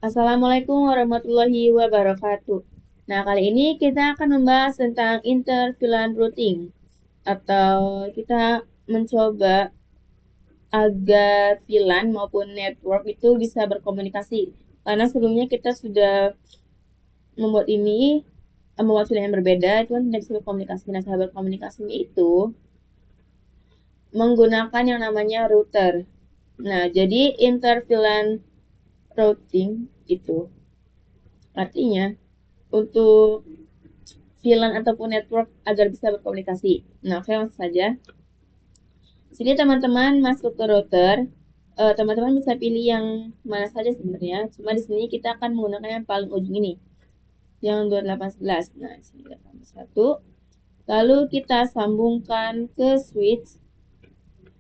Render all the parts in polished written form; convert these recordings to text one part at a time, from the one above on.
Assalamualaikum warahmatullahi wabarakatuh. Nah, kali ini kita akan membahas tentang interVLAN routing atau kita mencoba agar VLAN maupun network itu bisa berkomunikasi. Karena sebelumnya kita sudah membuat VLAN yang berbeda, itu kan tidak bisa berkomunikasi. Nah, cara berkomunikasinya itu menggunakan yang namanya router. Nah, jadi interVLAN routing itu artinya untuk VLAN ataupun network agar bisa berkomunikasi. Nah, oke, langsung saja. Sini teman-teman masuk ke router. Teman-teman bisa pilih yang mana saja sebenarnya. Cuma di sini kita akan menggunakan yang paling ujung ini, yang 2811. Nah, di sini kita tambah 1. Lalu kita sambungkan ke switch.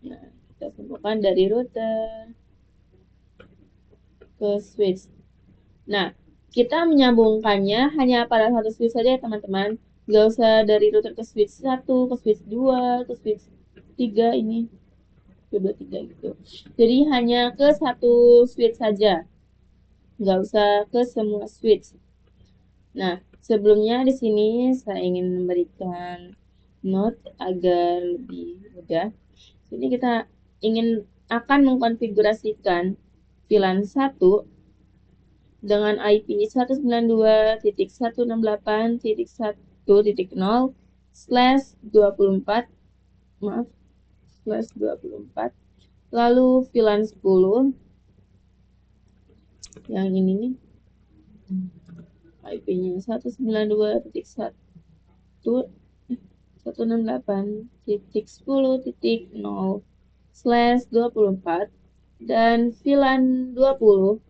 Nah, kita sambungkan dari router ke switch. Nah, kita menyambungkannya hanya pada satu switch saja ya teman-teman. Nggak usah dari router ke switch 1, ke switch 2, ke switch 3 ini. 2, 3 gitu. Jadi hanya ke satu switch saja. Nggak usah ke semua switch. Nah, sebelumnya di sini saya ingin memberikan note agar lebih mudah. Jadi kita akan mengkonfigurasikan VLAN 1 dengan IP 192.168.1.0/24, maaf, /24. Lalu VLAN 10 yang ini nih, IP-nya 192.168.10.0/24 dan VLAN 20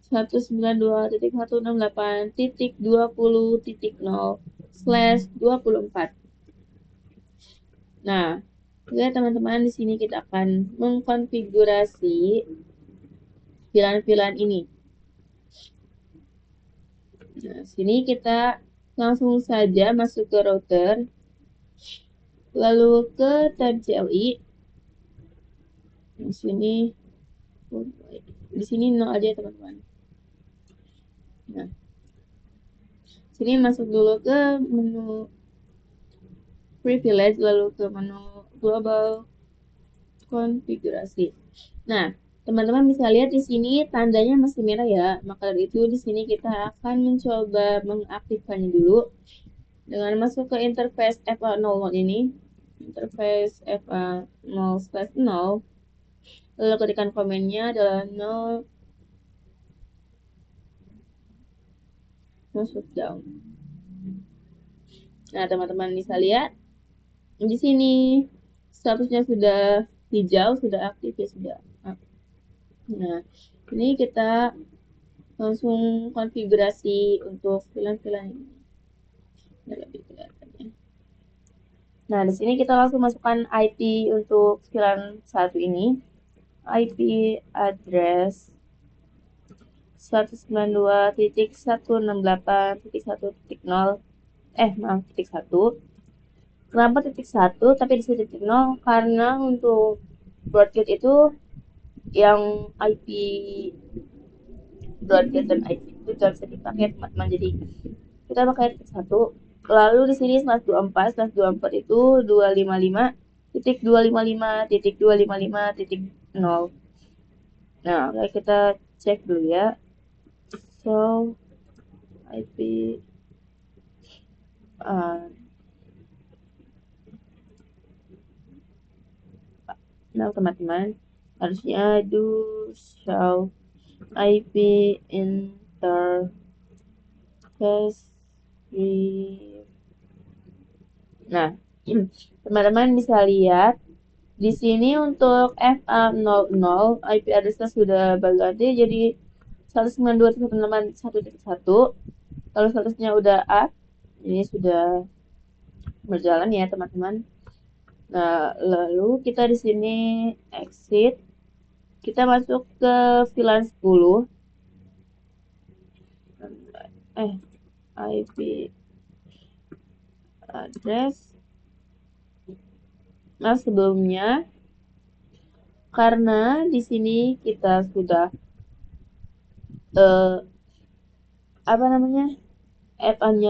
192.168.20.0/24. Nah, oke teman-teman, di sini kita akan mengkonfigurasi VLAN-VLAN ini. Nah, sini kita langsung saja masuk ke router, lalu ke tab CLI. Di sini no aja teman-teman. Nah, sini masuk dulu ke menu privilege, lalu ke menu global konfigurasi. Nah, teman-teman bisa lihat di sini tandanya masih merah ya. Maka dari itu di sini kita akan mencoba mengaktifkannya dulu dengan masuk ke interface FA00 ini. Interface FA0/0. Lalu ketikkan komennya adalah no shutdown. Nah, teman-teman bisa lihat di sini statusnya sudah hijau, sudah aktif ya, sudah. Nah, ini kita langsung konfigurasi untuk VLAN-VLAN ini. Lebih kelihatannya. Nah, di sini kita langsung masukkan IP untuk VLAN 1 ini. IP address 192.168.1.0 titik 1. Kenapa titik 1 tapi di sini titik 0? Karena untuk broadcast itu yang IP broadcast dan IP itu tidak bisa dipakai teman-teman, jadi kita pakai titik 1. Lalu di sini /24 itu 255.255.255.0. Nah, oke, kita cek dulu ya. So IP nah teman-teman, harusnya do show IP interface. Nah, teman-teman bisa lihat di sini untuk FA00 IP address-nya sudah berganti jadi 192.168.1.1. Kalau statusnya udah up, ini sudah berjalan ya teman-teman. Nah, lalu kita di sini exit, kita masuk ke VLAN 10. IP address. Nah, sebelumnya Karena di sini kita sudah add-onnya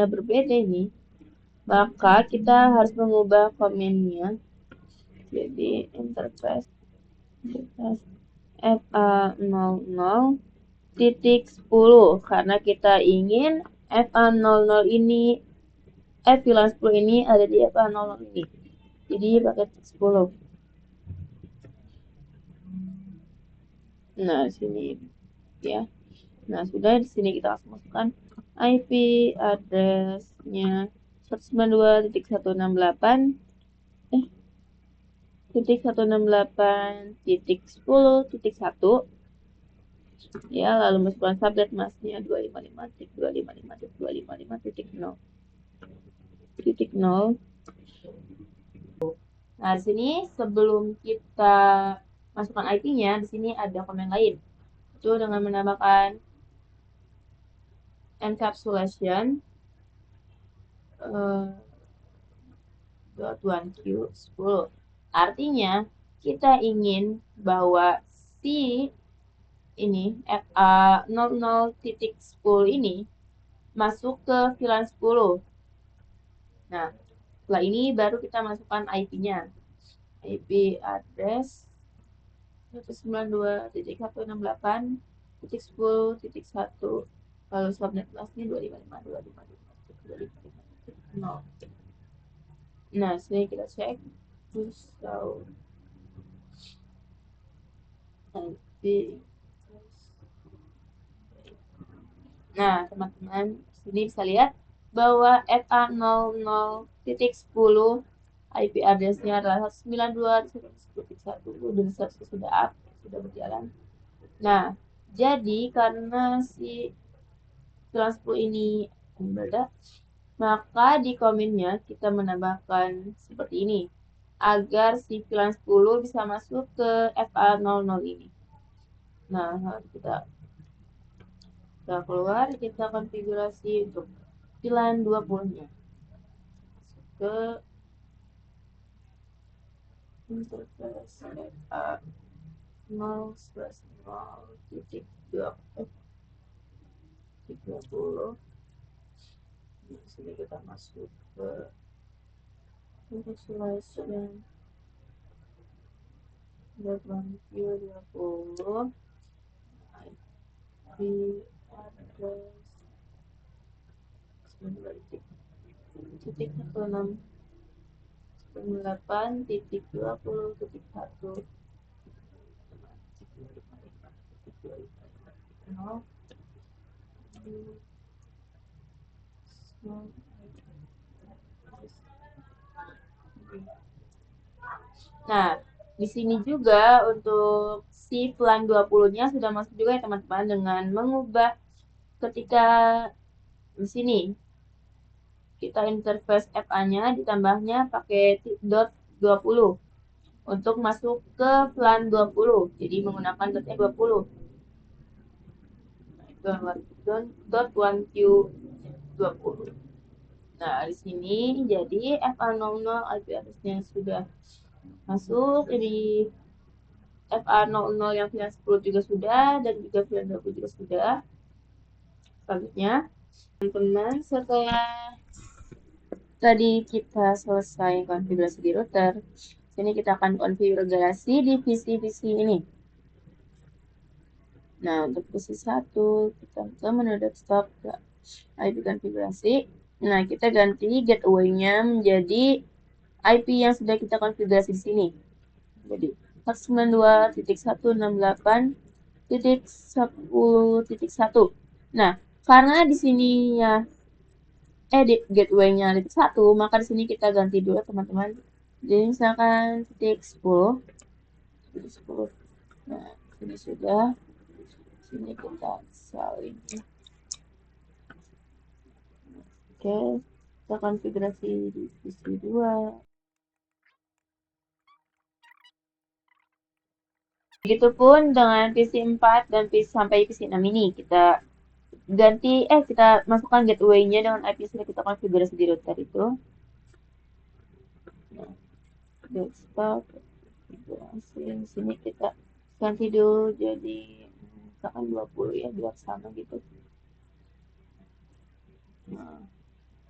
berbeda ini, maka kita harus mengubah komennya. Jadi interface fa00.10 karena kita ingin fa00 ini bilangan 10 ini ada di fa00 ini. Jadi pakai 10. Nah, sini ya. Nah, sudah di sini kita langsung masukkan IP address-nya 192.168.168.10.1 ya, lalu masukkan subnet masknya 255.255.255.0. Nah, di sini sebelum kita masukkan IP-nya, di sini ada komen lain. Itu dengan menambahkan encapsulation .1q10. Artinya kita ingin bahwa si ini fa00.10 ini masuk ke VLAN 10. Nah, setelah ini baru kita masukkan IP-nya. IP address 192.168.10.1 lalu subnet masknya 255.255.255.0. Nah, sini kita cek terus tahu IP. Nah, teman-teman, sini bisa lihat bahwa fa00.10 IP address-nya adalah 192.168.10.1 dan sudah berjalan. Nah, jadi karena si VLAN 10 ini berbeda, maka di komennya kita menambahkan seperti ini agar si VLAN 10 bisa masuk ke fa00 ini. Nah, kita keluar, kita konfigurasi untuk VLAN 20-nya. Ke interface fa0/0.20. Di sini kita masuk ke encapsulation .1q20 IP address 9.16.8.20.1 Nah, di sini juga untuk si VLAN 20-nya sudah masuk juga ya teman-teman dengan mengubah ketika di sini kita interface FA-nya ditambahnya pakai dot 20 untuk masuk ke VLAN 20. Jadi menggunakan dotnya 20. Nah, itu dot 1q20. Nah, di sini jadi fa00 IP address-nya sudah masuk, jadi fa00 yang VLAN 10 juga sudah, dan juga VLAN 20 juga sudah. Selanjutnya, teman-teman, setelah tadi kita selesai konfigurasi di router, sini kita akan konfigurasi di visi-visi ini. Nah, untuk visi 1, kita ke menu desktop, ke IP konfigurasi. Nah, kita ganti gateway-nya menjadi IP yang sudah kita konfigurasi di sini. Jadi 192.168.10.1. Nah, karena di sini ya edit gateway-nya titik 1, maka di sini kita ganti dulu teman-teman. Jadi misalkan titik 10. Nah, ini sudah. Sini kita salin. Oke, kita konfigurasi di visi 2. Begitupun dengan visi 4 dan sampai visi 6 ini kita ganti kita masukkan gateway-nya dengan IP yang sudah kita konfigurasi di router itu. Nah, desktop Di sini kita ganti dulu jadi misalkan 20 ya, biar sama gitu. Nah,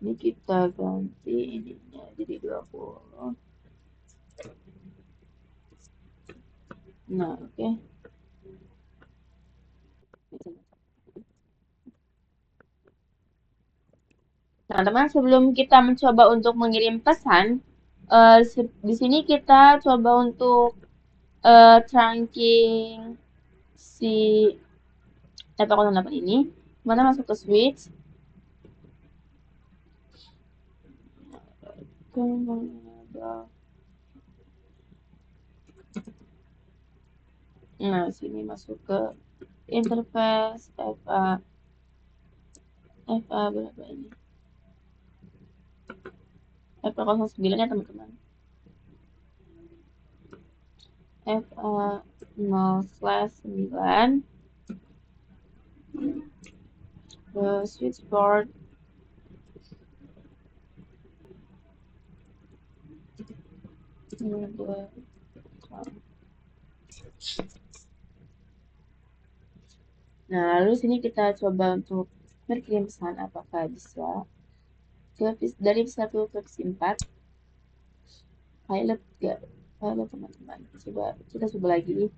ini kita ganti ininya jadi 20. Nah, oke. Teman-teman, sebelum kita mencoba untuk mengirim pesan, di sini kita coba untuk trunking si F08 ini. Mana masuk ke switch. Nah, sini masuk ke interface FA berapa ini? FA09 ya teman-teman. FA0/9 ke switchboard Nah, lalu sini kita coba untuk berkirim pesan apakah bisa dari 1 ke 4 pilot gak pilot teman-teman. Kita coba lagi.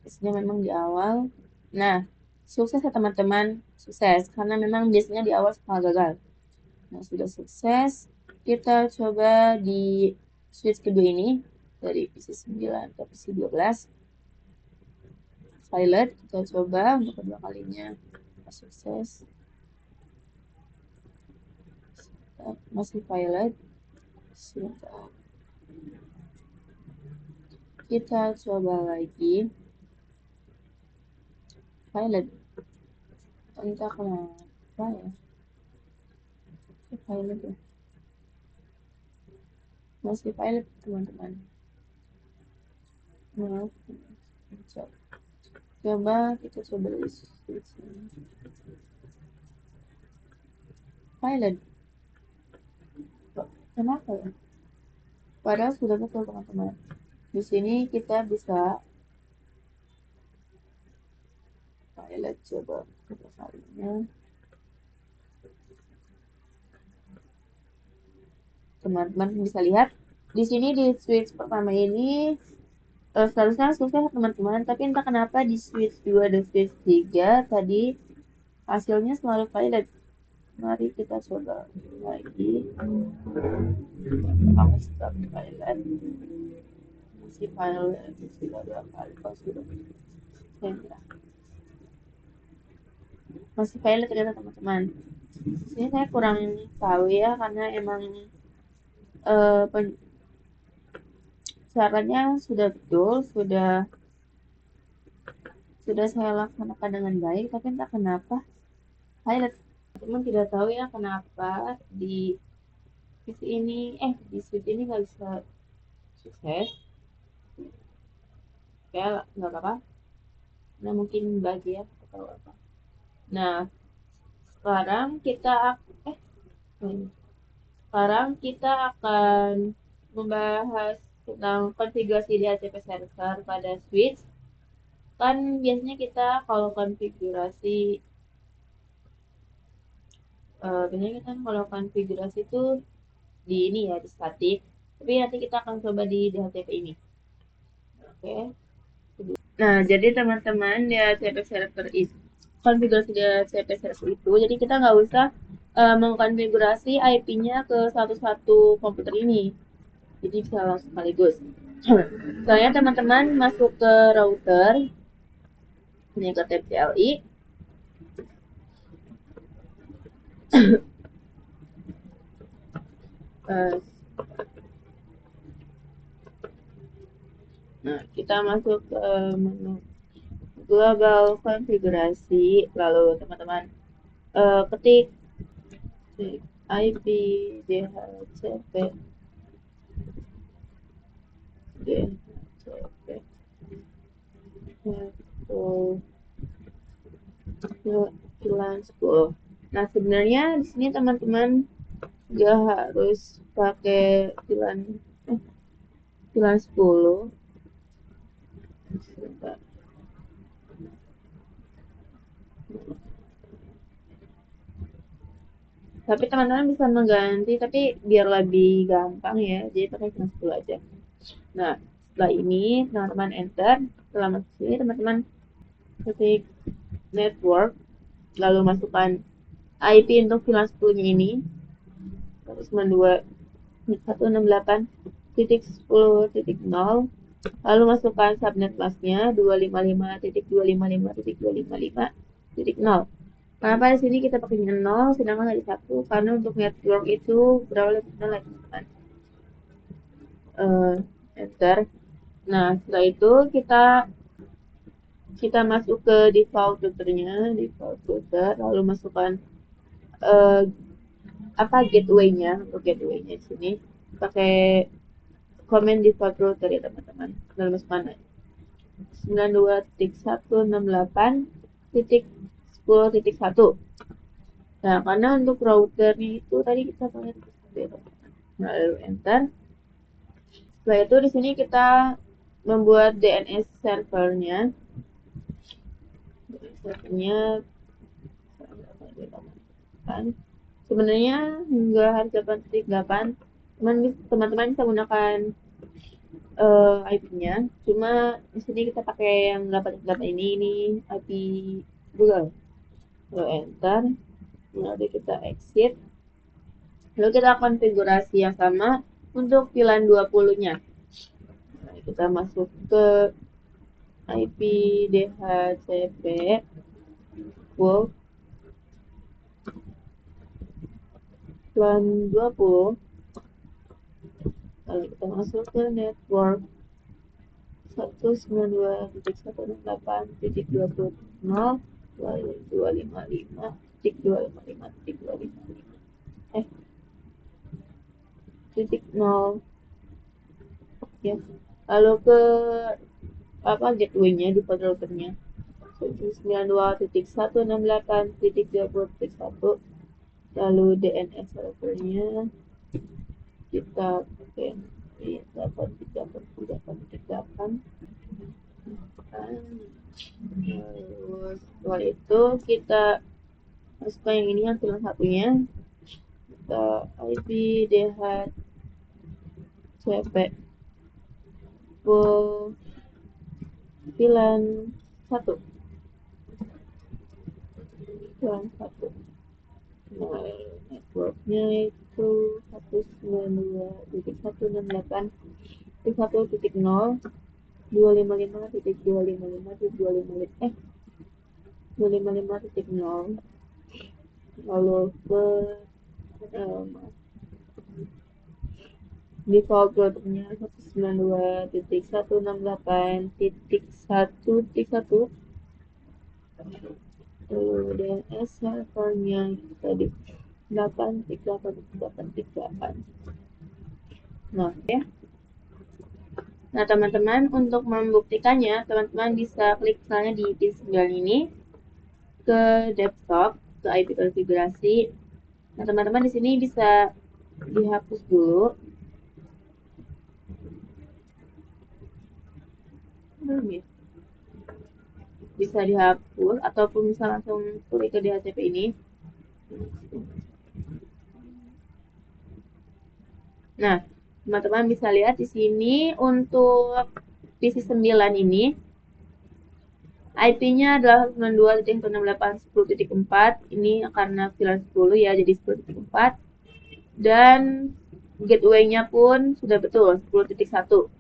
Biasanya memang di awal. Nah, sukses ya teman-teman, sukses karena memang biasanya di awal suka gagal. Nah, sudah sukses, kita coba di switch kedua ini dari PC9 ke PC12 pilot. Kita coba untuk kedua kalinya. Sukses, masih pilot. Kita coba lagi pilot, entah kenapa ya pilot ya, masih pilot teman-teman. Maaf, coba kita coba switch pilot. Kenapa ya? Padahal sudah betul teman-teman. Di sini kita bisa pilot, coba kedua kalinya. Teman-teman bisa lihat di sini di switch pertama ini seharusnya sukses teman-teman, tapi entah kenapa di switch 2 dan switch 3 tadi hasilnya selalu pilot. Mari kita coba lagi. Pertama start pilot, masih pilot, sudah 2 kali pas sudah masih pilot ternyata teman-teman. Ini saya kurang tahu ya, karena emang caranya sudah betul, sudah saya laksanakan dengan baik, tapi entah kenapa pilot. Teman tidak tahu ya kenapa di switch ini nggak bisa sukses. Ya nggak apa-apa, nah mungkin bagi ya atau apa. Nah, sekarang kita akan membahas tentang konfigurasi DHCP server pada switch. Kan biasanya kita kalau konfigurasi itu di ini ya, di statik, tapi nanti kita akan coba di DHCP ini. Oke. Nah, jadi teman-teman, DHCP server itu konfigurasi DHCP server itu, jadi kita nggak usah mengkonfigurasi IP-nya ke satu-satu komputer ini, jadi bisa langsung sekaligus. Soalnya teman-teman masuk ke router, ini ke tab CLI, nah kita masuk ke menu global konfigurasi, lalu teman-teman ketik IP DHCP VLAN 10. Nah, sebenarnya di sini teman-teman nggak harus pakai VLAN 10. Tapi teman-teman bisa mengganti, tapi biar lebih gampang ya, jadi pakai VLAN 10 aja. Nah, setelah ini teman-teman enter. Setelah masuk sini teman-teman ketik network, lalu masukkan IP untuk VLAN 10-nya ini 192.168.10.0, lalu masukkan subnet masknya 255.255.255.0. Kenapa di sini kita pakainya 0 sedangkan tadi 1? Karena untuk network itu berawal dari 0 ya teman-teman. Enter. Nah, setelah itu kita masuk ke default routernya, default router, lalu masukkan gateway-nya. Untuk gateway-nya di sini pakai comment default router ya teman-teman. Lalu masukkan 92.168.10.1. Nah, karena untuk routernya itu tadi kita pakai nah, lalu enter. Setelah itu di sini kita membuat DNS servernya. Sebenarnya nggak harus 8.8, teman-teman bisa menggunakan IP-nya. Cuma di sini kita pakai yang 8.8 ini IP Google. Lalu enter, lalu kita exit. Lalu kita konfigurasi yang sama untuk VLAN 20-nya. Nah, kita masuk ke IP DHCP full VLAN 20. Lalu kita masuk ke network 192.168.20.0 lalu 255.255.255 ya. Lalu ke gateway-nya di routernya 192.168.20.1, lalu DNS servernya kita pakai 8.8.8.8. Setelah itu kita masukkan yang ini yang salah satunya, kita IP DHCP full VLAN 1. Nah, networknya itu 192.168.1.0 255.255.255.0, lalu ke default routernya 192.168.1.1, DNS servernya tadi 8.8.8.8. Nah, ya. Nah, teman-teman, untuk membuktikannya, teman-teman bisa klik misalnya di pin 9 ini ke desktop, ke IP konfigurasi. Nah, teman-teman di sini bisa dihapus dulu. Bisa dihapus ataupun bisa langsung klik ke DHCP ini. Nah, teman-teman bisa lihat di sini untuk PC 9 ini IP-nya adalah 92.168.10.4. Ini karena VLAN 10 ya, jadi 10.4. Dan gateway-nya pun sudah betul 10.1.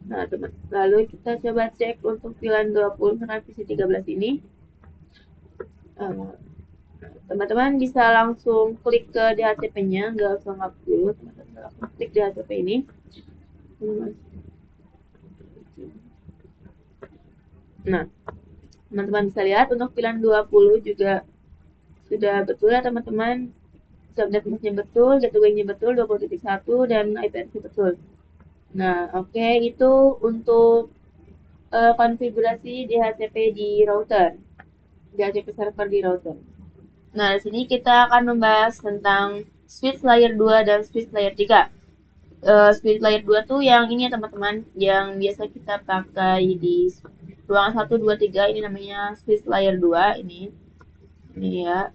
Nah, teman, lalu kita coba cek untuk VLAN 20 dengan PC 13 ini. Teman-teman bisa langsung klik ke DHCP-nya, nggak usah ngapus dulu. Teman-teman langsung klik DHCP ini. Nah, teman-teman bisa lihat untuk VLAN 20 juga sudah betul ya teman-teman. Subnet-nya betul, gateway-nya betul 20.1 dan IP-nya betul. Nah, oke, itu untuk konfigurasi DHCP di router, DHCP server di router. Nah, di sini kita akan membahas tentang switch layer 2 dan switch layer 3. Switch layer 2 tuh yang ini ya teman-teman, yang biasa kita pakai di ruangan 1, 2, 3, ini namanya switch layer 2 ini ya.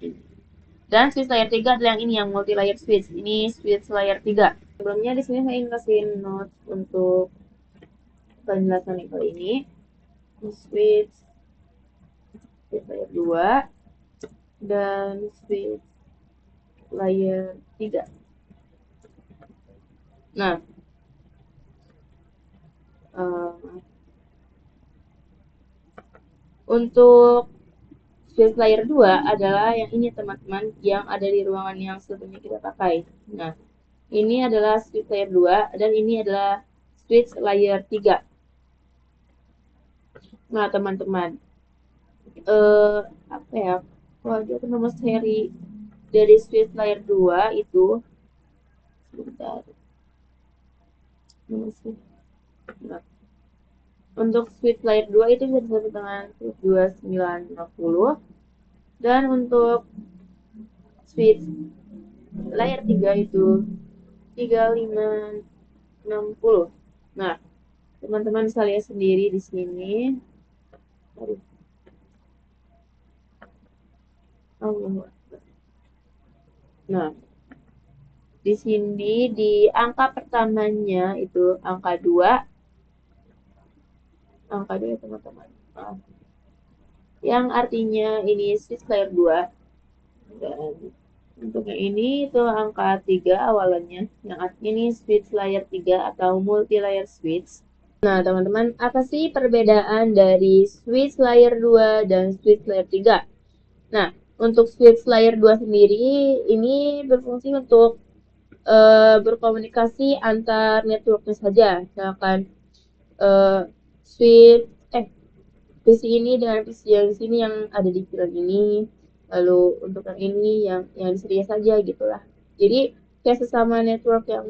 Dan switch layer 3 adalah yang ini, yang multi layer switch. Ini switch layer 3. Sebelumnya di sini saya ingin kasih notes untuk penjelasan yang kali ini. Switch layer 2 dan switch layer 3. Nah, untuk switch layer 2 adalah yang ini teman-teman, yang ada di ruangan yang sebelumnya kita pakai. Nah, ini adalah switch layer 2 dan ini adalah switch layer 3. Nah, teman-teman, apa ya? Kalau aku nama seri dari switch layer 2 itu sebentar. Nah, untuk switch layer 2 itu bisa disebut dengan 2950, dan untuk switch layer 3 itu 3560. Nah, teman-teman bisa lihat sendiri di sini. Nah, di sini di angka pertamanya itu angka 2. Angka 2 ya teman-teman. Yang artinya ini switch layer 2. Dan untuk yang ini itu angka 3 awalannya. Yang artinya ini switch layer 3 atau multi layer switch. Nah, teman-teman, apa sih perbedaan dari switch layer 2 dan switch layer 3? Nah, untuk switch layer 2 sendiri ini berfungsi untuk berkomunikasi antar networknya saja. Misalkan switch PC ini dengan PC yang di sini yang ada di VLAN ini, lalu untuk yang ini yang disedia saja gitulah. Jadi kayak sesama network yang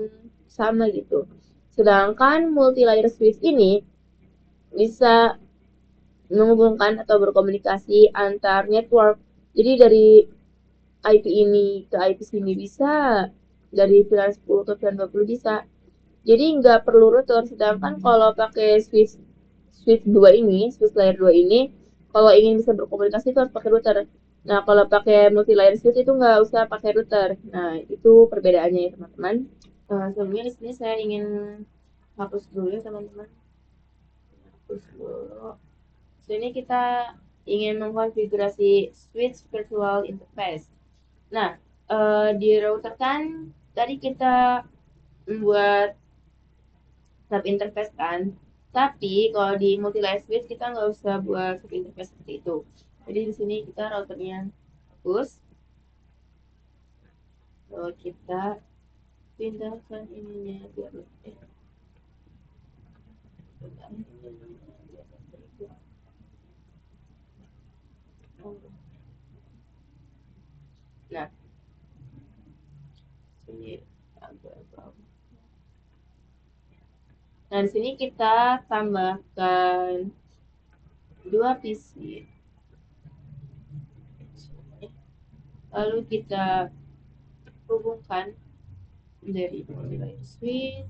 sama gitu. Sedangkan multi layer switch ini bisa menghubungkan atau berkomunikasi antar network. Jadi dari IP ini ke IP sini bisa, dari VLAN 10 ke VLAN 20 bisa. Jadi nggak perlu router. Sedangkan kalau pakai switch 2 ini, switch layer 2 ini, kalau ingin bisa berkomunikasi itu harus pakai router. Nah, kalau pakai multi layer switch itu nggak usah pakai router. Nah, itu perbedaannya ya teman-teman. Sebelumnya di sini saya ingin hapus dulu ya teman-teman. Hapus dulu. Sini kita ingin mengkonfigurasi switch virtual interface. Nah, di router kan tadi kita membuat sub interface kan, tapi kalau di multi layer switch kita nggak usah buat sub interface seperti itu. Jadi di sini kita routernya hapus, lalu kita pindahkan ininya biar nah sini agak bawah. Nah, di sini kita tambahkan 2 PC. Lalu kita hubungkan dari multi layer switch.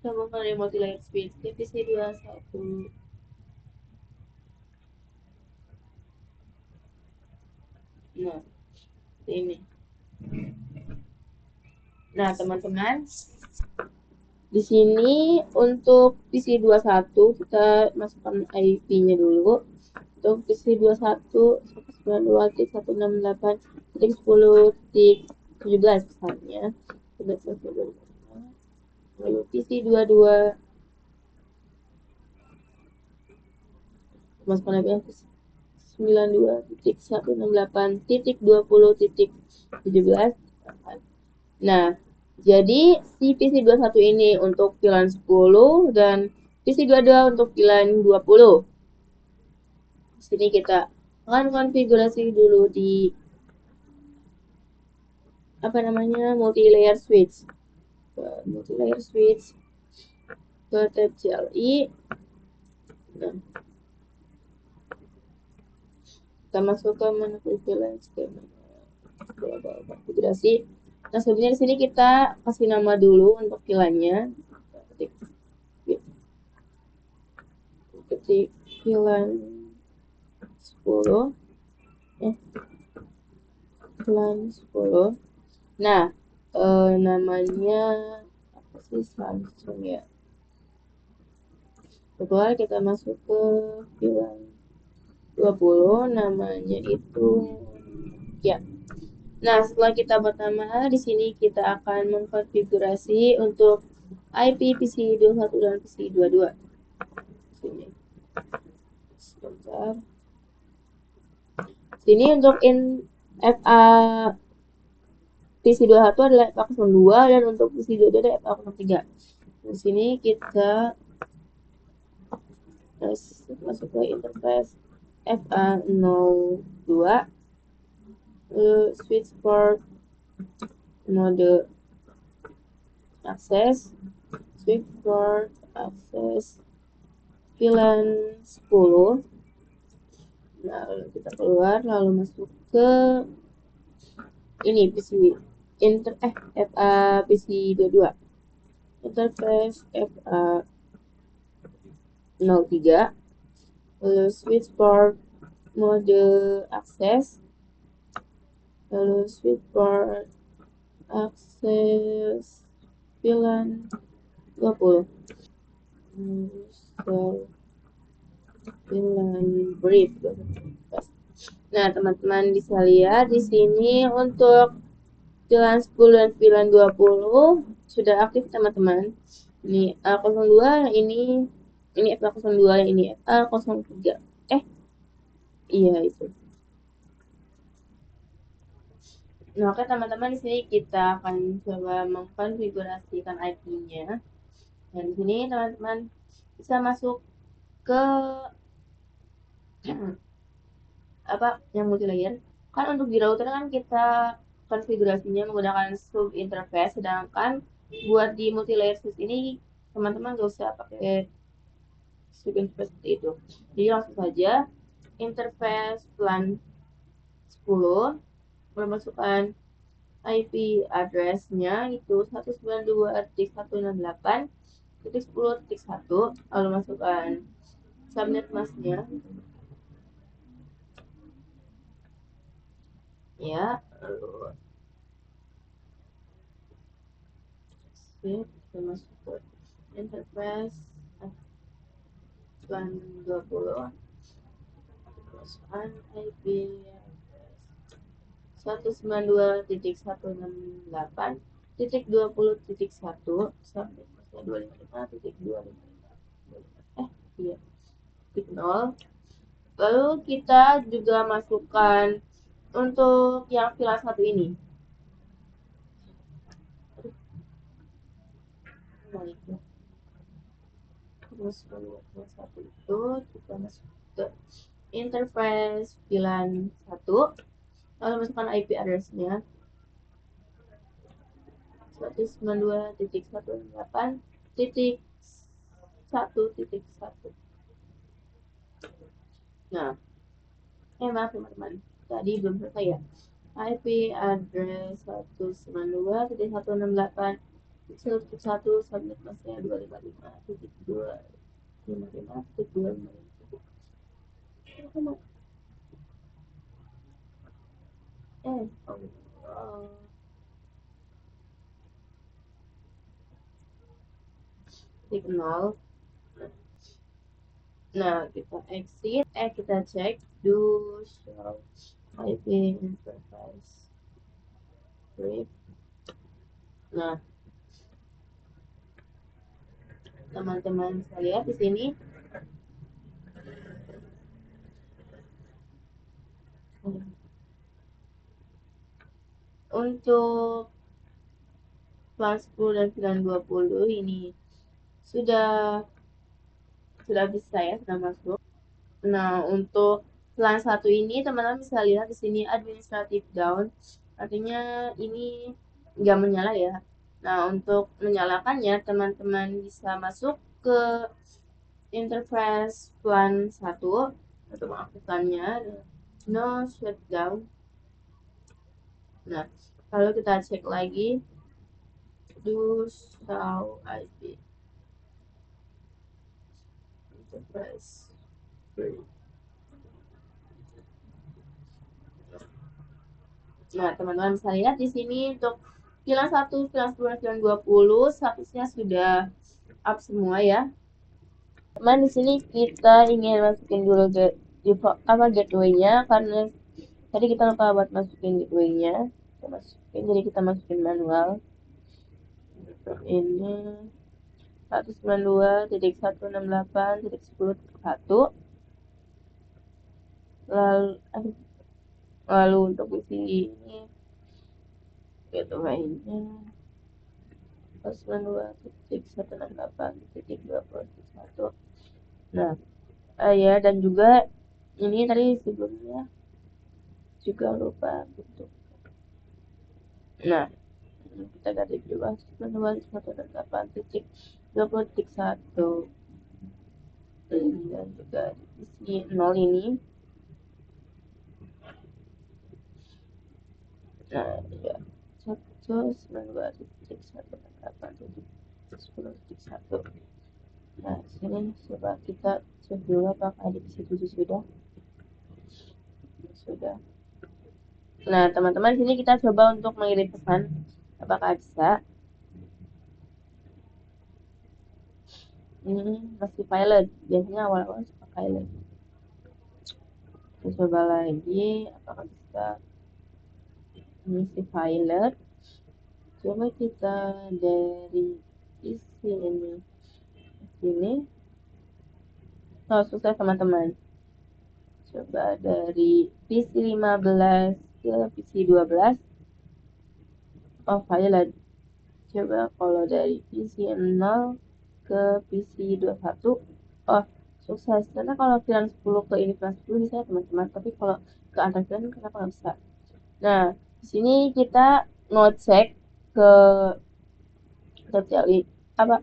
Kita hubungkan dari multi layer switch ke PC 21. Nah, ini. Nah, teman-teman, di sini untuk PC 21 kita masukkan IP-nya dulu. Untuk PC 21 192.168.10.17 misalnya. Lalu PC 22 masukkan IP 92.168.20.17. Nah, jadi si PC 21 ini untuk VLAN 10 dan PC 22 untuk VLAN 20. Di sini kita akan konfigurasi dulu di multi layer switch. Multi layer switch ke tab CLI. Nah, kita masuk ke menu preference konfigurasi. Nah, sebenarnya di sini kita kasih nama dulu untuk VLAN-nya. Ketik VLAN 10 VLAN 10. Nah, namanya apa sih, Samsung ya. Setelah kita masuk ke VLAN 20, namanya itu ya. Nah, setelah kita pertama di sini kita akan mengkonfigurasi untuk IP PCIe 21 dan PCIe 22. Sini. Sebentar. Sini untuk FA PCIe 21 adalah FA02 dan untuk PCIe 22 adalah FA03. Di sini kita masuk ke interface FA02, switch port mode akses, switch port akses VLAN 10. Nah, lalu kita keluar lalu masuk ke ini FA PCIe 22 interface FA03, lalu switch port mode akses, lalu switch port akses VLAN 20. VLAN brief. Nah, teman-teman bisa lihat di sini untuk VLAN 10 dan VLAN 20 sudah aktif, teman-teman. Ini A02, ini FA02, ini FA03. Iya itu. Nah, oke teman-teman, di sini kita akan coba mengkonfigurasikan IP-nya. Dan di sini teman-teman bisa masuk ke apa yang multilayer. Kan untuk di router kan kita konfigurasinya menggunakan sub interface, sedangkan buat di multilayer switch ini teman-teman gak usah pakai sub interface seperti itu. Jadi langsung saja interface plan 10 memasukkan IP address-nya itu 192.168.10.1, lalu masukkan subnet mask-nya ya, lalu kita masuk ke interface plan 20, masukkan IP address 192.168.20.1 sampai 255.255 iya titik 0. Lalu kita juga masukkan untuk yang VLAN 1 ini. Terus VLAN 1 itu kita masuk ke interface VLAN 1, lalu masukkan IP address-nya 192.168.1.1. Nah, maaf teman-teman, tadi belum selesai ya. IP address 192.168.1.1 subnet masknya 255.255.255. Titik 0. Nah, kita exit, kita cek do show IP interface brief. Nah, teman-teman bisa lihat di sini untuk VLAN 10 dan VLAN 20 ini sudah bisa ya, sudah masuk. Nah, untuk VLAN 1 ini teman-teman bisa lihat di sini administrative down, artinya ini nggak menyala ya. Nah, untuk menyalakannya teman-teman bisa masuk ke interface VLAN 1 untuk mengaktifkannya, no shutdown. Nah, kalau kita cek lagi do show IP interface. Nah, teman-teman bisa lihat di sini untuk VLAN 1, VLAN 10, VLAN 20 statusnya sudah up semua ya. Teman di sini kita ingin masukin dulu gateway-nya karena tadi kita lupa buat masukin gateway-nya. Kita masukin, jadi kita masukin manual. Ini 192.168.10.1. Lalu untuk isi ini gateway-nya 192.168.20.1. Nah, ya, dan juga ini tadi sebelumnya juga lupa bentuk. Nah, kita ganti dulu 192.168.20.1 dan juga isi 0 ini. Nah, ya, 192.168.10.1. Nah, sini coba kita cek dulu apakah di situ sudah. Nah, teman-teman sini kita coba untuk mengirim pesan apakah bisa. Ini masih pilot, biasanya awal-awal suka pilot. Kita coba lagi apakah bisa. Ini si pilot. Coba kita dari isi ini sini. Oh, sukses teman-teman. Coba dari PC 15 ke PC 12. Oh, pilot. Coba kalau dari PC 0 ke PC 21. Oh, sukses. Karena kalau VLAN 10 ke ini VLAN 10 bisa teman-teman. Tapi kalau ke antar VLAN kenapa nggak bisa? Nah, di sini kita ngecek ke apa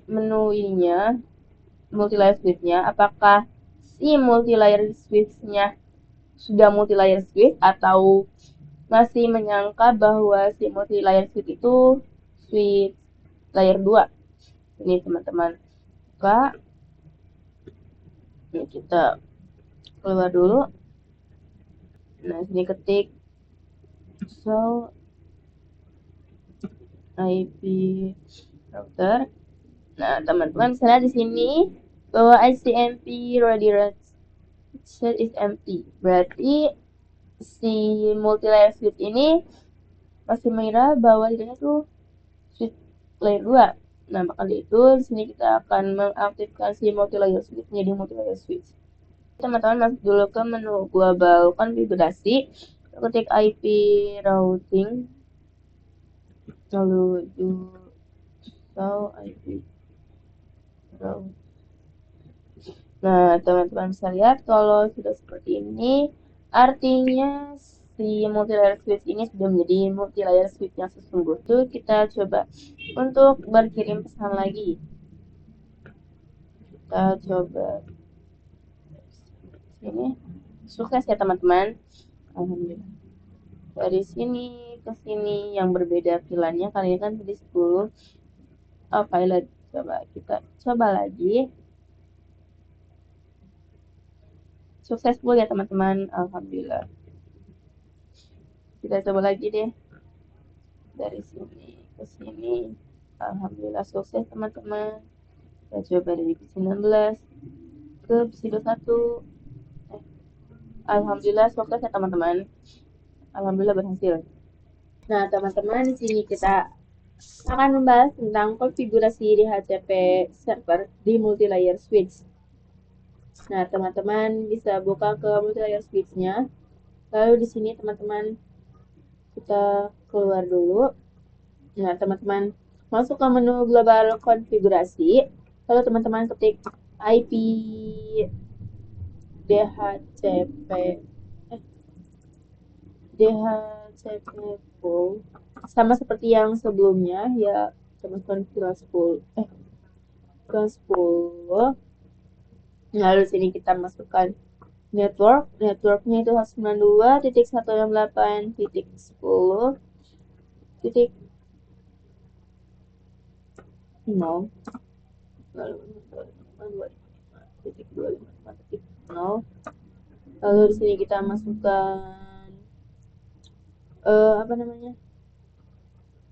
menu ininya, multi-layer switch-nya, apakah si multi-layer switch-nya sudah multi-layer switch atau masih menyangka bahwa si multi-layer switch itu switch layer 2. Ini teman-teman buka. Ini kita keluar dulu. Nah, sini ketik IP router. Nah, teman-teman bisa lihat di sini bahwa ICMP ready set is empty. Berarti si multi-layer switch ini masih mengira bahwa dirinya tuh switch layer 2. Nah, maka dari itu di sini kita akan mengaktifkan si multi-layer switch menjadi multi-layer switch. Teman-teman masuk dulu ke menu global konfigurasi, ketik IP routing, lalu IP routing. Nah, teman-teman bisa lihat kalau sudah seperti ini, artinya si multi-layer switch ini sudah menjadi multi-layer switch yang sesungguhnya. Itu kita coba untuk berkirim pesan lagi. Kita coba sini. Sukses ya teman-teman. Alhamdulillah. Dari sini ke sini yang berbeda pilannya, kali kan tadi 10. Oh, pilot. Coba kita coba lagi. Successful ya teman-teman, alhamdulillah. Kita coba lagi deh dari sini ke sini, alhamdulillah sukses teman-teman. Kita coba dari PC 16 ke PC 21. Alhamdulillah sukses ya teman-teman, alhamdulillah berhasil. Nah teman-teman, di sini kita akan membahas tentang konfigurasi DHCP server di multi-layer switch. Nah, teman-teman bisa buka ke multi-layer switch-nya. Lalu di sini teman-teman kita keluar dulu. Nah, teman-teman masuk ke menu global konfigurasi. Lalu teman-teman ketik IP DHCP full sama seperti yang sebelumnya ya, teman-teman kelas full. Lalu sini kita masukkan networknya itu 192.168.10.0. Lalu 255.255.0. Lalu di sini kita masukkan apa namanya,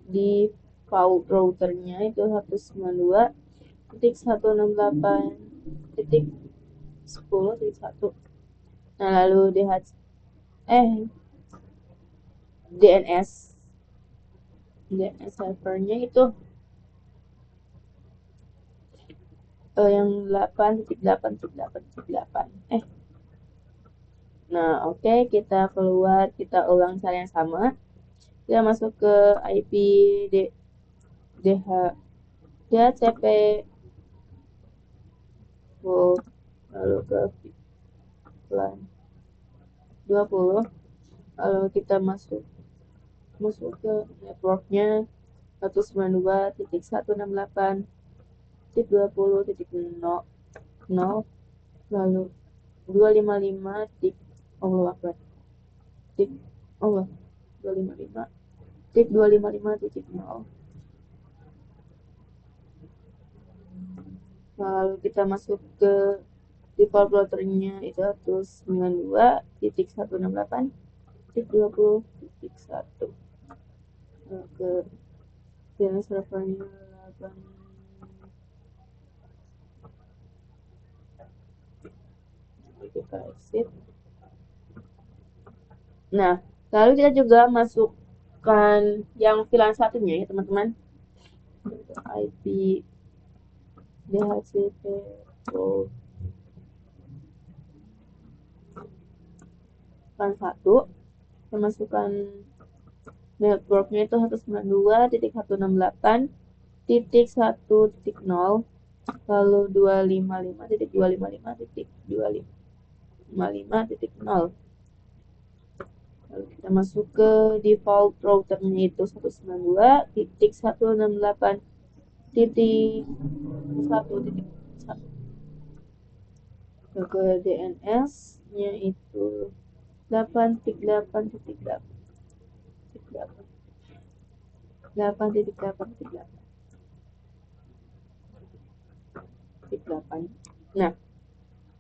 di default routernya itu 192.168.10.1. Nah, lalu DNS servernya itu yang 8.8.8.8. Nah, oke, kita keluar, kita ulang cara yang sama. Kita masuk ke IP DHCP lalu ke VLAN 20, lalu kita masuk ke networknya 192.168.20.0, lalu 255 tik Allah Akbar tik Allah 255 tik 255.0. Lalu kita masuk ke default routernya itu 192.168.20.1 ke DNS servernya 8. Kita exit. Nah, lalu kita juga masukkan yang VLAN satunya ya teman-teman, IP DHCP VLAN 1, kita masukkan networknya itu 192.168.1.0, lalu 255.255.255.0. Lalu kita masuk ke default routernya itu 192.168.1.1. ke DNS nya itu 8.8.8.8. Nah,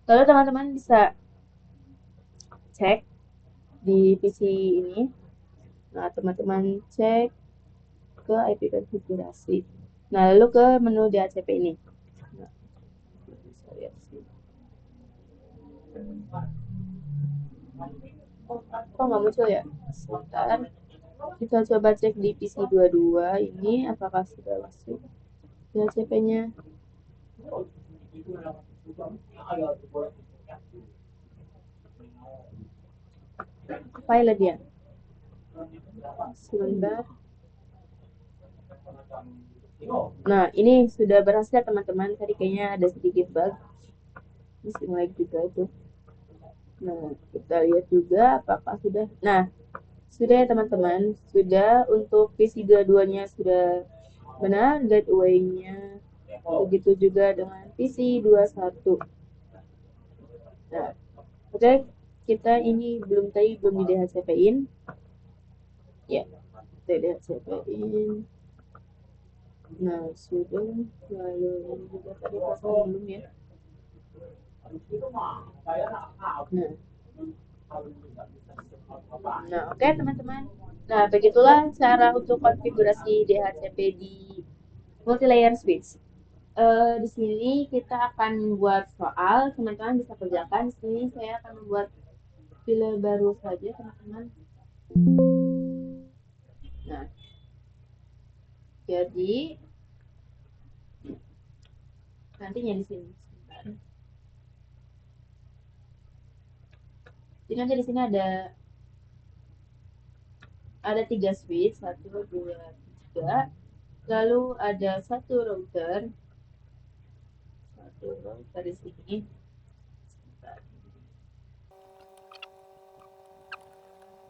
lalu teman-teman bisa cek di PC ini. Nah, teman-teman cek ke IP konfigurasi. Nah, lalu ke menu DHCP ini. Nah, bisa lihat sini. Kok nggak muncul ya? Sebentar. Kita coba cek di PC 22 ini apakah sudah masuk DHCP-nya. File dia. Sebentar. Nah, ini sudah berhasil teman-teman. Tadi kayaknya ada sedikit bug. Missing like juga itu. Nah, kita lihat juga apakah sudah. Nah, sudah ya teman-teman. Sudah untuk PC 22-nya sudah benar, gateway-nya. Begitu juga dengan PC 21. Nah, oke, kita ini belum di DHCP-in. Ya, kita DHCP-in. Nah, sudah. Lalu ini juga tadi pasang belum ya. Nah, oke teman-teman. Nah, begitulah cara untuk konfigurasi DHCP di multilayer switch. Di sini kita akan membuat soal, teman-teman bisa kerjakan. Di sini saya akan membuat file baru saja, teman-teman. Nah, jadi nantinya di sini. Jadi nanti di sini ada 3 switch, 1, 2, 3. Lalu ada satu router di sini.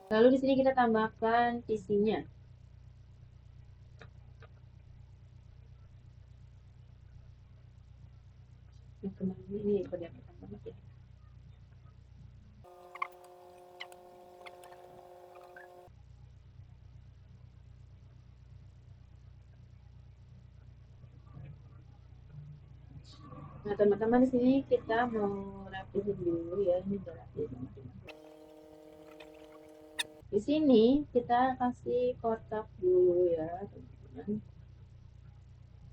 Lalu di sini kita tambahkan PC-nya. Ini pada pertama ya. Nah, teman-teman di sini kita mau rapihin dulu ya, ini udah rapi. Di sini kita kasih kotak dulu ya, teman-teman.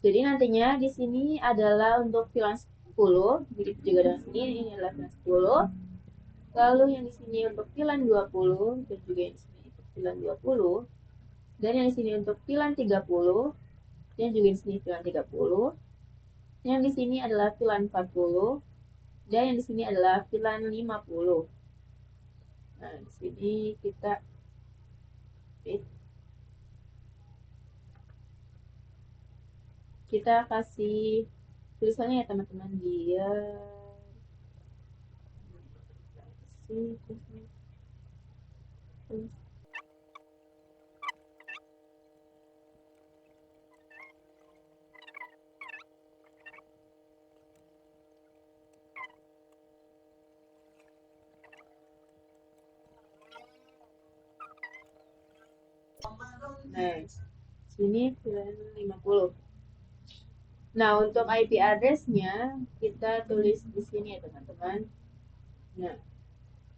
Jadi nantinya di sini adalah untuk VLAN 10, begitu juga dengan sini ini adalah VLAN 10. Lalu yang di sini untuk VLAN 20 dan juga yang di sini untuk VLAN 20 dan yang di sini untuk VLAN 30 dan juga di sini VLAN 30. Yang di sini adalah VLAN 40 dan yang di sini adalah VLAN 50. Nah, di sini kita kasih tulisannya ya teman-teman, dia nah, sini VLAN 50. Nah, untuk IP address-nya kita tulis di sini ya teman-teman. Nah,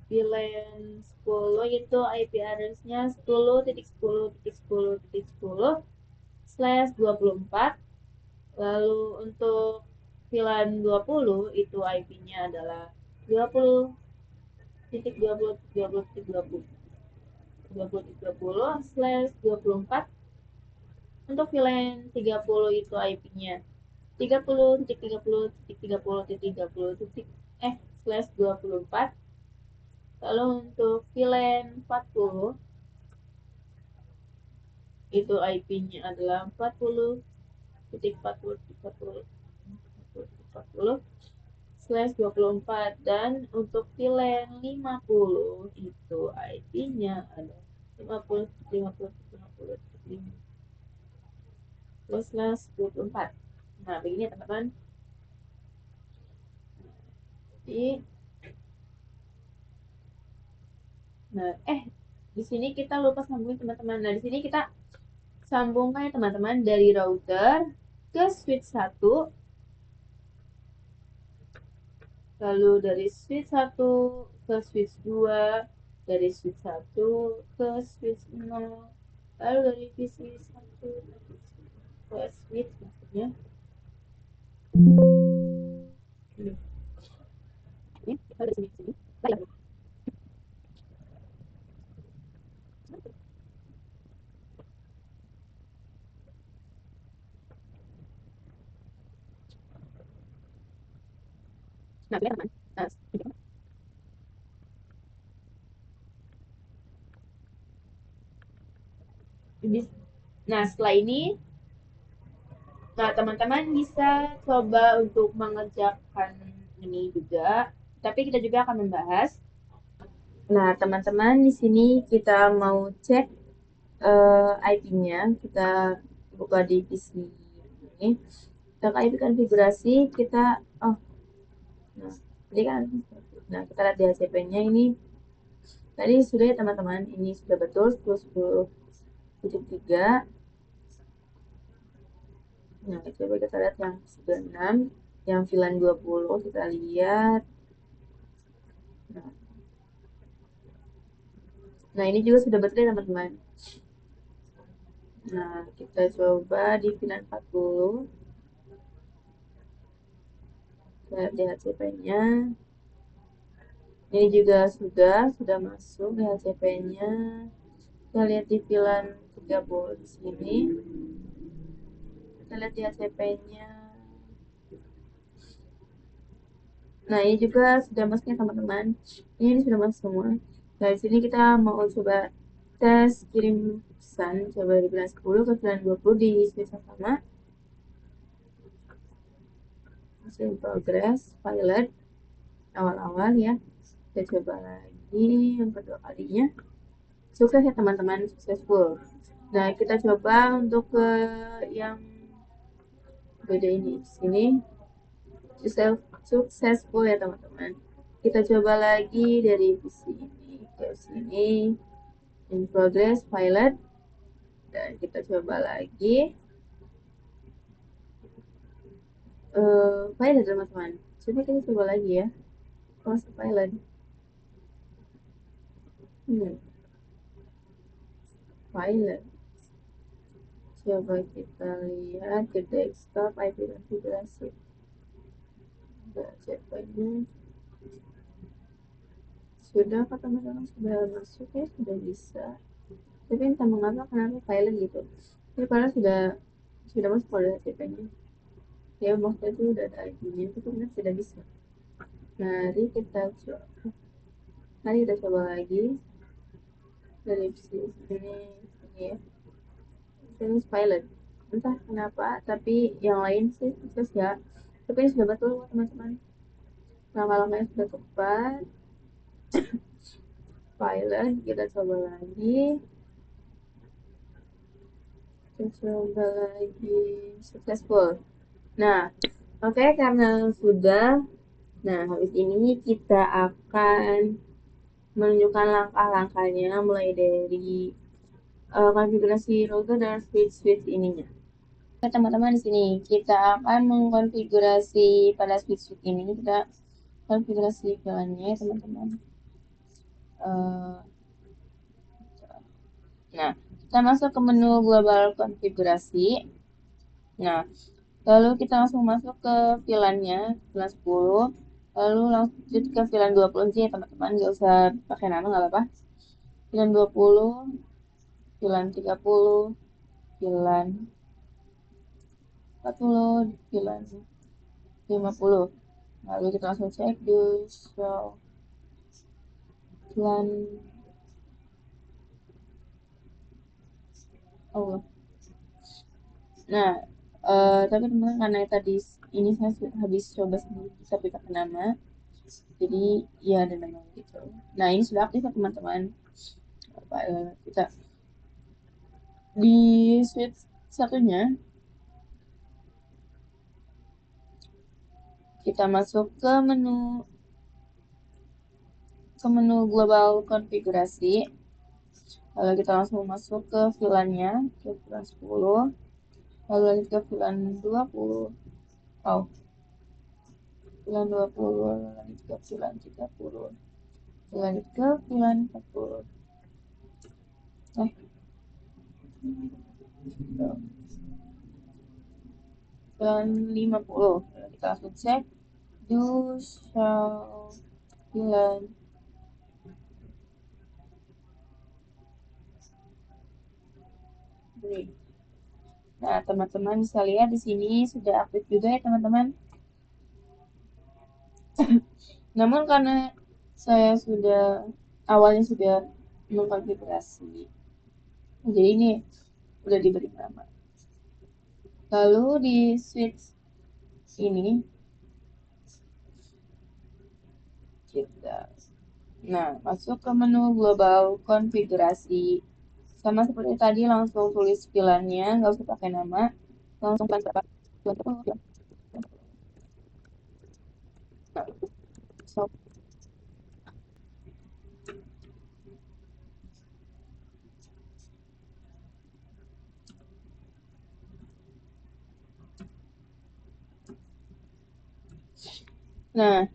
VLAN 10 itu IP address-nya 10.10.10.10/24. Lalu untuk VLAN 20 itu IP-nya adalah 20.20.20.20/24. Untuk VLAN 30 itu IP-nya 30.30.30.30/24. Lalu untuk VLAN 40 itu IP-nya adalah 40.40.40/24 dan untuk VLAN 50 itu IP-nya adalah 50.50.50/24. Nah, begini ya teman-teman. Jadi, nah, di sini kita lupa sambungin teman-teman. Nah, di sini kita sambungkan ya teman-teman dari router ke switch 1, lalu dari switch 1 ke switch 2, dari switch 1 ke switch 0, lalu dari PC 1 ke switch maksudnya. Ini dari sini. Nah, teman-teman. Nah, setelah ini, nah teman-teman bisa coba untuk mengerjakan ini juga, tapi kita juga akan membahas. Nah, teman-teman di sini kita mau cek IP-nya, kita buka di PC ini. Kita IP konfigurasi, nah, jadi kan, nah kita lihat di HCP-nya ini. Tadi sudah ya teman-teman, ini sudah betul 10.10.3. Nah, coba kita lihat yang 96, yang VLAN 20 kita lihat. Nah, ini juga sudah betul ya teman-teman. Nah, kita coba di VLAN 40. Kita lihat di HCP-nya. Ini juga sudah masuk di HCP-nya. Kita lihat di VLAN 30 di sini. Kita lihat di HCP-nya. Nah, ini juga sudah masuknya teman-teman. Ini sudah masuk semua. Nah, di sini kita mau coba tes kirim pesan. Coba di VLAN 10 ke VLAN 20 di switch yang sama. Masih progress, pilot. Awal-awal ya. Kita coba lagi yang kedua kalinya. Sukses ya teman-teman, successful. Nah, kita coba untuk ke yang beda ini. Sini successful ya teman-teman. Kita coba lagi dari PC ini ke sini. In progress pilot. Dan kita coba lagi pilot teman-teman. Coba kita coba lagi ya. Close pilot. pilot. Coba kita lihat ke desktop IP konfigurasi. Coba ini sudah kok teman-teman, sudah masuk ya, sudah bisa. Tapi entah mengapa kenapa pilot gitu. Ini padahal sudah masuk pada HTTP-nya. Ya maksudnya itu udah ada IP-nya, itu kan tidak bisa. Mari kita coba lagi dari ini ya. Ini pilot. Entah kenapa, tapi yang lain sih sukses ya. Tapi ini sudah betul teman-teman. Langkah-langkahnya sudah tepat. Pilot, kita coba lagi. Successful. Nah, oke, karena sudah. Nah, habis ini kita akan menunjukkan langkah-langkahnya mulai dari konfigurasi router dan switch ininya. Oke, teman-teman, di sini kita akan mengkonfigurasi pada switch ini, kita konfigurasi VLAN-nya, teman-teman. Nah, kita masuk ke menu global konfigurasi. Nah, lalu kita langsung masuk ke VLAN-nya, VLAN 10. Lalu lanjut ke VLAN 20 aja ya teman-teman, nggak usah pakai nama, nggak apa-apa. VLAN 20, VLAN 30, VLAN 40, VLAN 50. Lalu kita langsung cek di show VLAN. Oh. Nah, tapi teman-teman karena tadi ini saya habis coba sendiri tapi pakai nama, jadi ya ada nama gitu. Nah, ini sudah aktif ya teman-teman. Kita di switch satunya kita masuk ke menu global konfigurasi. Lalu kita langsung masuk ke VLAN-nya, ke VLAN 10. Lalu lanjut ke VLAN 20. Oh, VLAN 20, lanjut ke VLAN 30. Lanjut ke VLAN 40. VLAN 50. Lalu kita langsung cek do show VLAN. Nah, teman-teman bisa lihat di sini sudah aktif juga ya teman-teman. Namun karena saya awalnya sudah mengkonfigurasi, jadi ini udah diberi nama. Lalu di switch ini kita masuk ke menu global konfigurasi. Sama seperti tadi, langsung tulis VLAN-nya, nggak usah pakai nama, langsung berapa. Nah,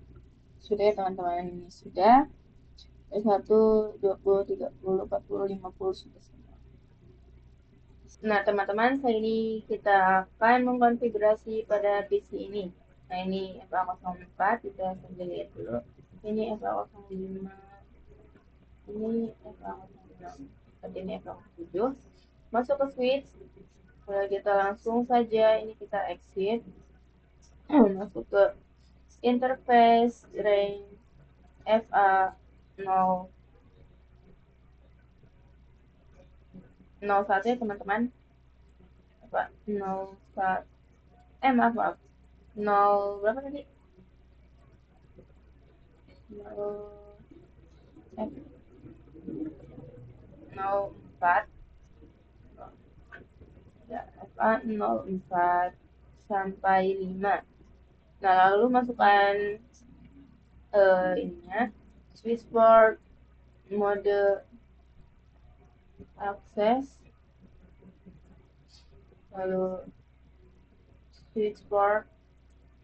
sudah ya teman-teman, ini sudah. 1, 20, 30, 40, 50 sudah semua. Nah, teman-teman, saat ini kita akan mengkonfigurasi pada PC ini. Nah, ini FA04, kita sambil lihat dulu. Ini FA05, ini FA06, ini FA07. Masuk ke switch, kita langsung saja ini kita exit. Masuk ke interface range FA0 01 ya teman-teman. 01, maaf 0 berapa tadi, 04 ya, FA04 sampai 5. Nah, lalu masukkan ininya switchboard mode akses, lalu switchboard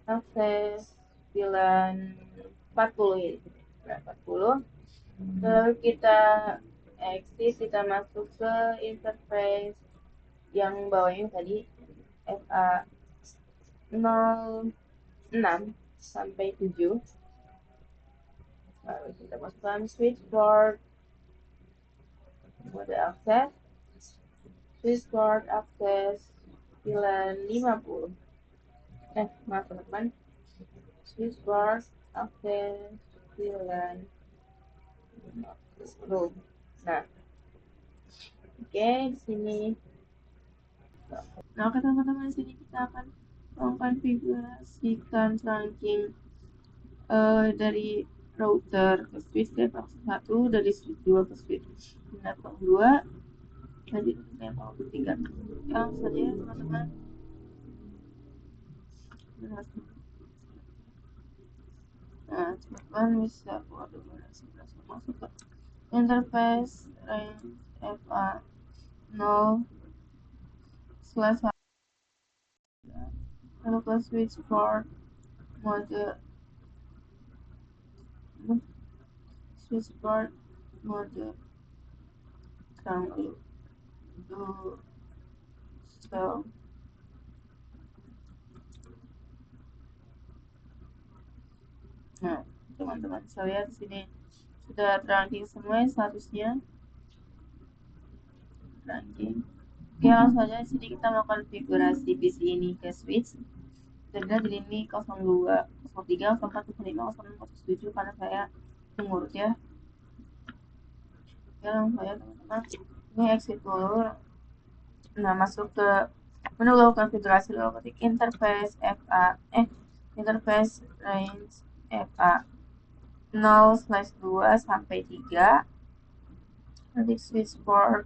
akses VLAN 40 ya. 40. Lalu kita exit, kita masuk ke interface yang bawahnya tadi FA 06 sampai 7. Lalu kita masukkan switchboard, mode akses, switchboard akses VLAN 50. Maaf teman-teman, switchboard akses VLAN 10. Nah, oke, di sini. Nah, oke teman-teman, di sini kita akan mengkonfigurasikan trunking dari router ke switch level 1, dari switch 2 ke switch level 2, lanjut ke level 3. Langsung saja teman-teman. Nah, teman-teman bisa masuk ke interface range FA 0/1, lalu ke switchboard mode sekarang dulu so. Nah, teman-teman bisa lihat di sini sudah ranking semua statusnya ranking. Oke, langsung saja di sini kita mau konfigurasi PC ini ke switch. Jadi di ini 02, 03, 04, 05, 06, 07 karena saya mengurut ya. Oke, langsung saja teman-teman. Ini exit dulu. Nah, masuk ke menu low konfigurasi, lalu ketik interface interface range FA 0/2 sampai 3. Nanti switchboard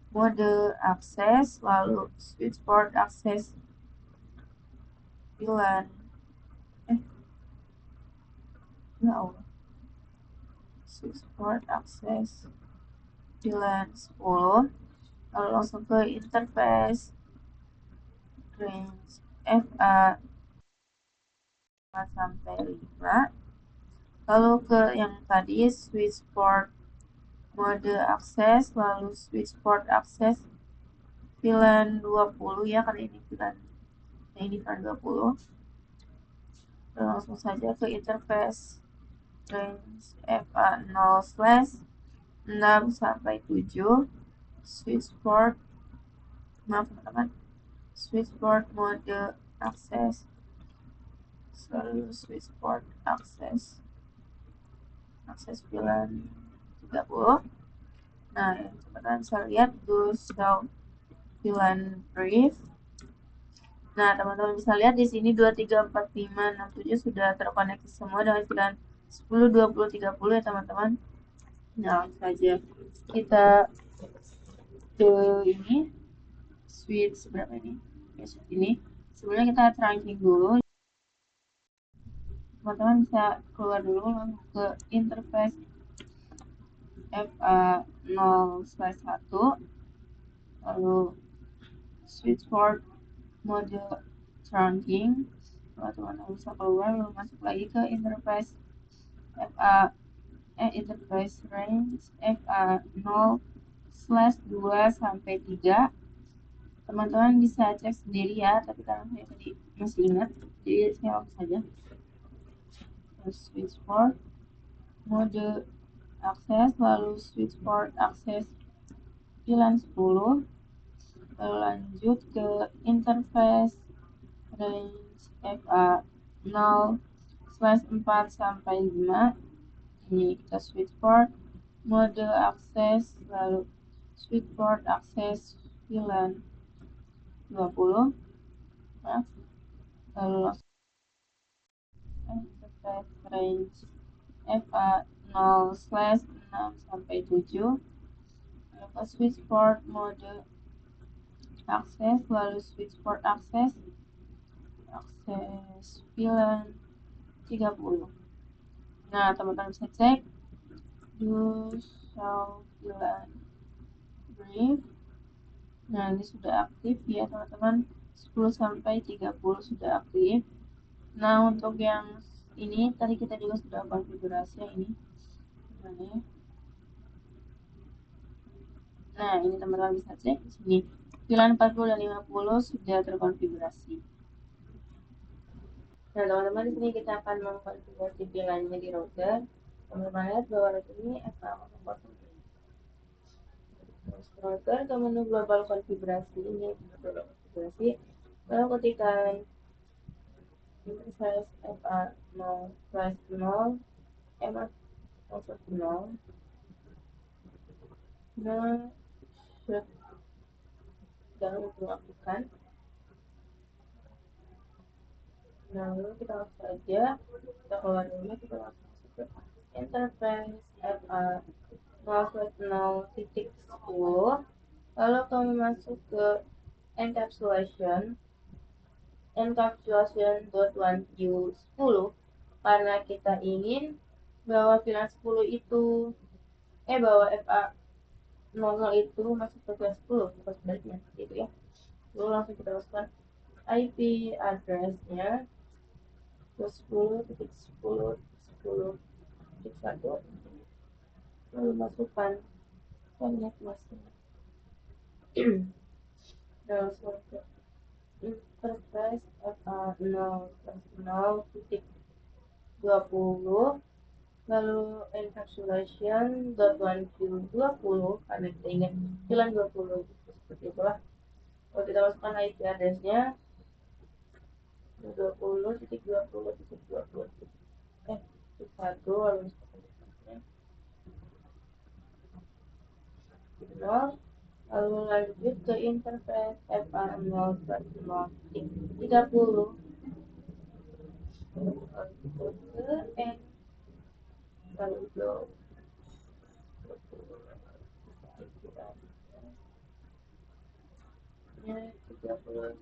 mode akses, lalu switchboard akses VLAN ya Allah, switchboard akses VLAN 10. Lalu langsung ke interface range FA 5 sampai 5. Lalu ke yang tadi switchboard mode akses, lalu switchboard akses VLAN 20 ya, karena ini VLAN ini kan 20. Langsung saja ke interface range FA 0/6 sampai 7, switchboard teman-teman, switchboard mode akses, selalu switchboard akses VLAN 30. Nah, teman-teman bisa lihat do show VLAN brief. Nah, teman-teman bisa lihat di sini 2, 3, 4, 5, 6, 7 sudah terkoneksi semua dengan VLAN 10, 20, 30 ya teman-teman. Nah, langsung saja kita ke ini switch berapa ini? Ya, switch ini. Sebelumnya kita trunking dulu. Teman-teman bisa keluar dulu langsung ke interface FA 0/1, lalu switchboard mode trunking. Teman-teman bisa keluar lalu masuk lagi ke interface interface range FA 0/2 sampai 3. Teman-teman bisa cek sendiri ya, tapi karena saya tadi masih ingat, jadi saya langsung saja. Switchboard mode akses, lalu switchboard akses VLAN 10. Lalu lanjut ke interface range FA 0/4 sampai 5. Ini kita switchboard mode akses, lalu switchboard akses VLAN 20. Nah, lalu langsung interface range FA 0/6 sampai 7. Lalu switchboard mode akses, lalu switchboard akses VLAN 30. Nah, teman-teman bisa cek do show VLAN brief. Nah, ini sudah aktif ya teman-teman, 10 sampai 30 sudah aktif. Nah, untuk yang ini tadi kita juga sudah konfigurasi ini. Nah, Nah, ini teman-teman bisa cek di sini. VLAN 40 dan 50 sudah terkonfigurasi. Nah, teman-teman di sini kita akan mengkonfigurasi VLAN-nya di router. Teman-teman lihat bahwa router ini SMA router ke menu global konfigurasi ini global konfigurasi. Lalu ketika interface FA 0 plus 0 MA 0 plus 0. Nah, jangan melakukan. Nah, lalu kita langsung saja kita keluar dulu, kita langsung masuk ke interface FA 0.0.10. Lalu kami masuk ke encapsulation.1Q10 karena kita ingin bahwa VLAN 10 itu bahwa FA 00 itu masuk ke VLAN 10 bukan sebaliknya gitu ya. Lalu langsung kita masukkan IP address-nya 10.10.10.1 lalu masukkan connect masker. Langsung ke interface FA 0.0.20 lalu encapsulation.1Q20 karena kita ingin VLAN 20 seperti itulah. Kalau kita masukkan IP address-nya 20.20.20 1 lalu lalu lanjut ke interface FA 0.0.30 ke N lalu go nya 30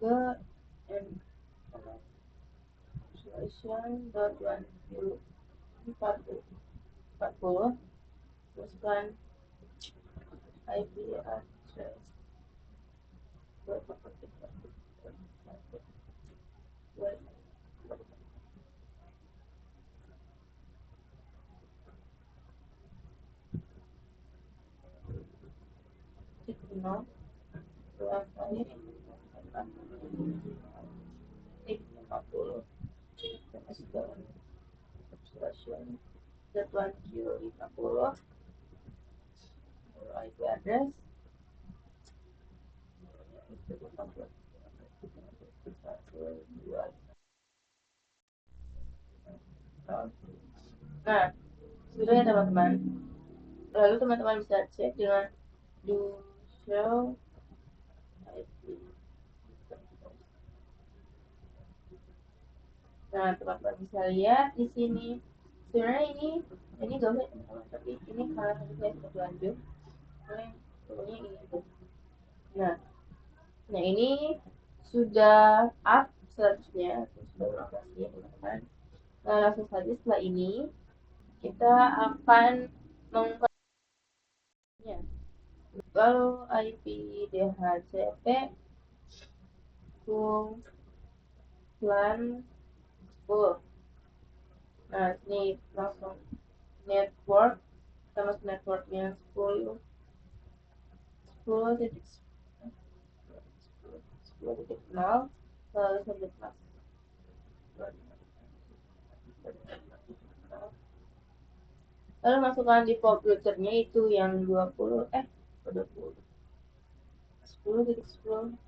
ke encapsulation.1Q40 teruskan IP address signal terakhir 50 encapsulation jadwal Q50 IP address nah sudah ya teman-teman. Lalu teman-teman bisa cek dengan do show IP. Nah, teman-teman bisa lihat di sini. Sebenarnya ini gak usah teman-teman, tapi ini karena tadi saya sudah lanjut. Pokoknya ini tuh. Nah, ini sudah up searchnya, sudah beroperasi ya teman-teman. Nah, langsung saja setelah ini kita akan mengkonfirmasinya. Lalu IP DHCP full plan 10. Nah, ini langsung network sama networknya 10 titik 10.0 lalu subjek class. Lalu masukkan di komputernya itu yang 20 10.10 10.10.10.1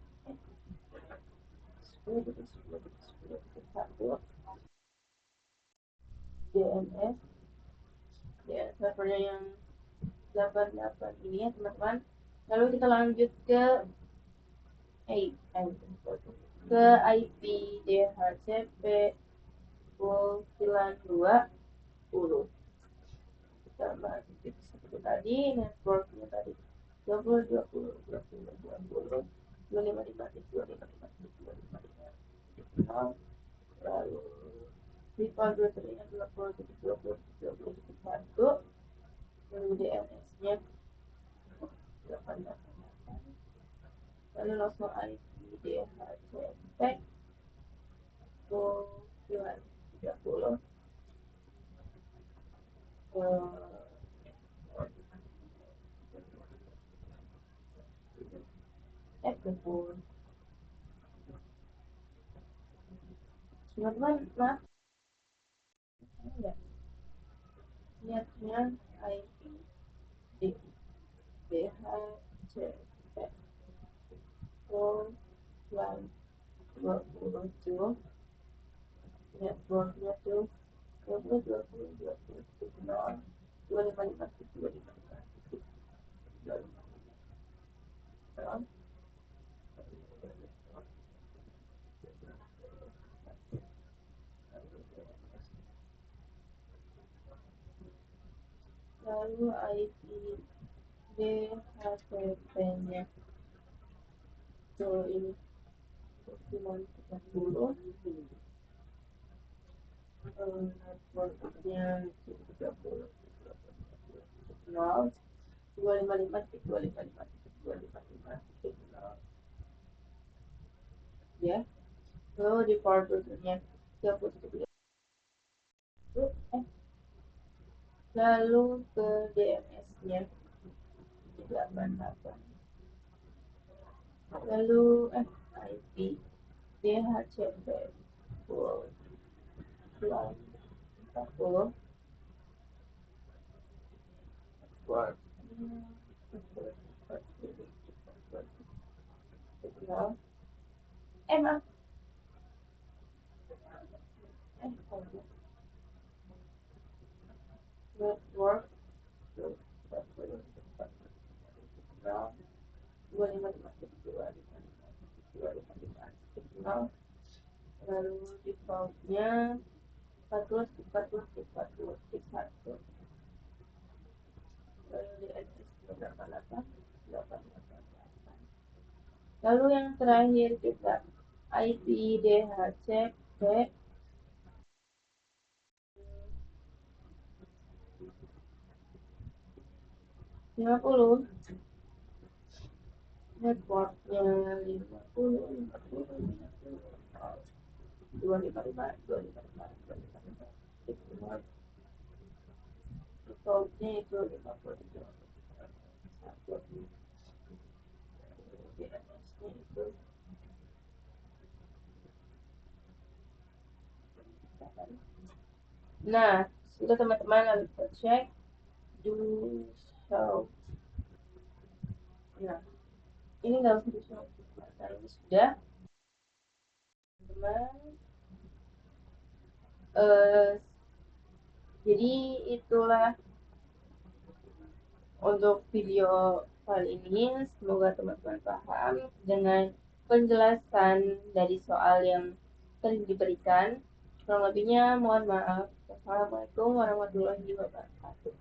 DNS ya servernya yang 88 ini ya teman-teman. Lalu kita lanjut ke IP DHCP pulsilan 20 sama seperti tadi networknya tadi 20 20 20 20 255 lalu default routernya 20.20.20.1 lalu DNS nya 88 lalu langsung IP DHCP bulan 30 kebun. Teman-teman, maaf enggak niatnya IP DHCP bulan 20 networknya tuh 25 lalu IP DHCP-nya tuh ini cuma 30, networknya 30 nol 255 ya. Lalu di power berikutnya 30 lalu ke DNS-nya 88 lalu IP DHCP full 40 word maaf network 255 lalu defaultnya 40 40 40 1 lalu DNS 88 888 lalu yang terakhir kita IP DHCP 50 networknya 50 255 defaultnya itu 50 DNS-nya itu nah sudah teman-teman lalu kita cek do show nah ini nggak usah di show nah ini sudah teman jadi itulah untuk video kali ini. Semoga teman-teman paham dengan penjelasan dari soal yang tadi diberikan. Kurang lebihnya mohon maaf. Wassalamualaikum warahmatullahi wabarakatuh.